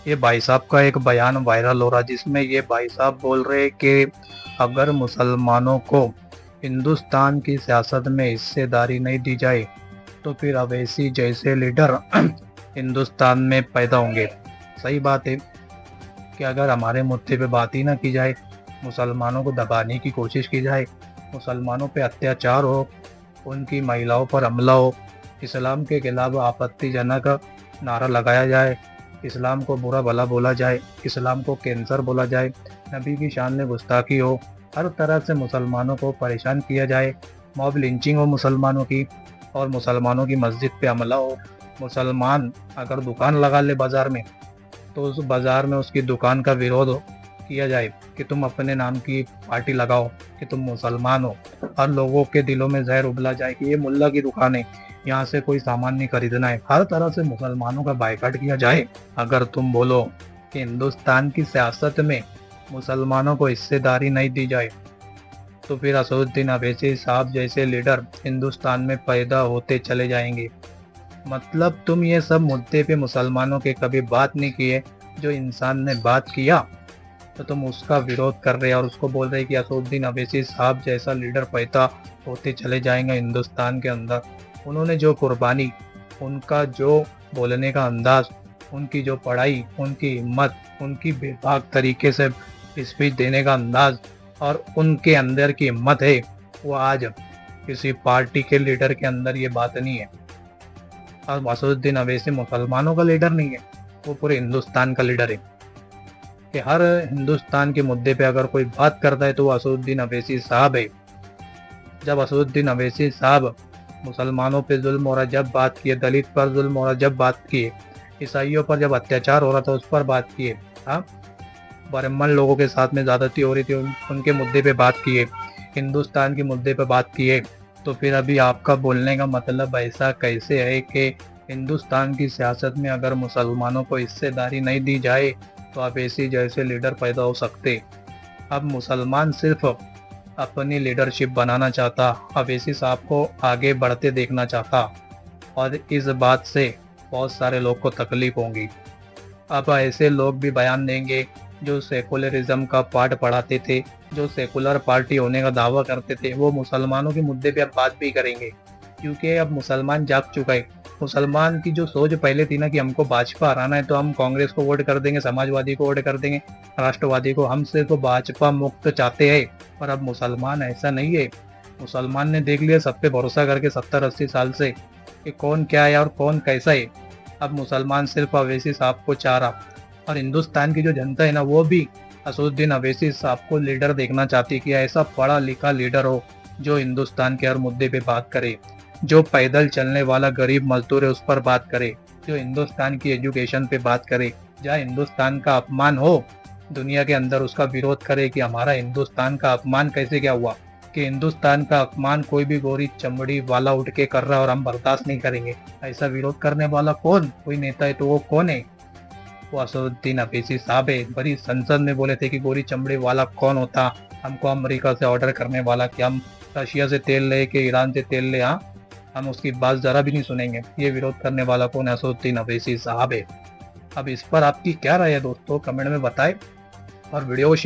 ये भाई साहब का एक बयान वायरल हो रहा जिसमें ये भाई साहब बोल रहे कि अगर मुसलमानों को हिंदुस्तान की सियासत में हिस्सेदारी नहीं दी जाए तो फिर अवैसी जैसे लीडर हिंदुस्तान में पैदा होंगे। सही बात है कि अगर हमारे मुद्दे पे बात ही ना की जाए, मुसलमानों को दबाने की कोशिश की जाए, मुसलमानों पे अत्याचार हो, उनकी महिलाओं पर हमला हो, इस्लाम के खिलाफ आपत्तिजनक नारा लगाया जाए, इस्लाम को बुरा भला बोला जाए, इस्लाम को कैंसर बोला जाए, नबी की शान में गुस्ताखी हो, हर तरह से मुसलमानों को परेशान किया जाए, मॉब लिंचिंग हो मुसलमानों की और मुसलमानों की मस्जिद पे हमला हो। मुसलमान अगर दुकान लगा ले बाज़ार में तो उस बाज़ार में उसकी दुकान का विरोध किया जाए कि तुम अपने नाम की पार्टी लगाओ कि तुम मुसलमान हो। हर लोगों के दिलों में जहर उबला जाए कि ये मुल्ला की दुकान है, यहाँ से कोई सामान नहीं खरीदना है। हर तरह से मुसलमानों का बायकॉट किया जाए। अगर तुम बोलो कि हिंदुस्तान की सियासत में मुसलमानों को हिस्सेदारी नहीं दी जाए तो फिर असदुद्दीन अवैसी साहब जैसे लीडर हिंदुस्तान में पैदा होते चले जाएंगे। मतलब तुम ये सब मुद्दे पे मुसलमानों के कभी बात नहीं किए, जो इंसान ने बात किया तो तुम उसका विरोध कर रहे और उसको बोल रहे कि असदुद्दीन अवैसी साहब जैसा लीडर पैदा होते चले जाएंगे हिंदुस्तान के अंदर। उन्होंने जो कुर्बानी, उनका जो बोलने का अंदाज, उनकी जो पढ़ाई, उनकी हिम्मत, उनकी बेबाक तरीके से स्पीच देने का अंदाज और उनके अंदर की हिम्मत है, वो आज किसी पार्टी के लीडर के अंदर ये बात नहीं है। और असदुद्दीन अवैसी मुसलमानों का लीडर नहीं है, वो पूरे हिंदुस्तान का लीडर है कि हर हिंदुस्तान के मुद्दे पे अगर कोई बात करता है तो वो असदुद्दीन अवैसी साहब है। जब असदुद्दीन अवैसी साहब मुसलमानों पे जुल्म हो रहा जब बात किए, दलित पर जुल्म हो रहा जब बात किए, ईसाइयों पर जब अत्याचार हो रहा था उस पर बात किए, हाँ, ब्राह्मण लोगों के साथ में ज़्यादती हो रही थी उनके मुद्दे पे बात किए, हिंदुस्तान के मुद्दे पे बात किए, तो फिर अभी आपका बोलने का मतलब ऐसा कैसे है कि हिंदुस्तान की सियासत में अगर मुसलमानों को हिस्सेदारी नहीं दी जाए तो अवैसी जैसे लीडर पैदा हो सकते। अब मुसलमान सिर्फ अपनी लीडरशिप बनाना चाहता, अवैसी साहब को आगे बढ़ते देखना चाहता और इस बात से बहुत सारे लोग को तकलीफ होगी। अब ऐसे लोग भी बयान देंगे जो सेकुलरिज्म का पाठ पढ़ाते थे, जो सेकुलर पार्टी होने का दावा करते थे, वो मुसलमानों के मुद्दे पे अब बात भी करेंगे क्योंकि अब मुसलमान जाग चुका है। मुसलमान की जो सोच पहले थी ना कि हमको भाजपा हराना है तो हम कांग्रेस को वोट कर देंगे, समाजवादी को वोट कर देंगे, राष्ट्रवादी को, हम सिर्फ भाजपा मुक्त चाहते हैं। पर अब मुसलमान ऐसा नहीं है। मुसलमान ने देख लिया सब पे भरोसा करके 70-80 साल से कि कौन क्या है और कौन कैसा है। अब मुसलमान सिर्फ अवैसी साहब को चाह रहा और हिंदुस्तान की जो जनता है ना वो भी असदुद्दीन अवैसी साहब को लीडर देखना चाहती कि ऐसा पढ़ा लिखा लीडर हो जो हिंदुस्तान के हर मुद्दे पे बात करे, जो पैदल चलने वाला गरीब मजदूर है उस पर बात करे, जो हिंदुस्तान की एजुकेशन पे बात करे, जहाँ हिंदुस्तान का अपमान हो दुनिया के अंदर उसका विरोध करे कि हमारा हिंदुस्तान का अपमान कैसे क्या हुआ, कि हिंदुस्तान का अपमान कोई भी गोरी चमड़ी वाला उठ के कर रहा है और हम बर्दाश्त नहीं करेंगे। ऐसा विरोध करने वाला कौन, कोई नेता है तो वो कौन है? वो असदुद्दीन अवैसी साहब है। बड़ी संसद में बोले थे कि गोरी चमड़ी वाला कौन होता, हमको अमेरिका से ऑर्डर करने वाला कि हम रशिया से तेल ले कि ईरान से तेल ले, हाँ, हम उसकी बात जरा भी नहीं सुनेंगे। ये विरोध करने वाला कौन है? असदुद्दीन अवैसी साहब है। अब इस पर आपकी क्या राय है दोस्तों, कमेंट में बताएं और वीडियो को शेयर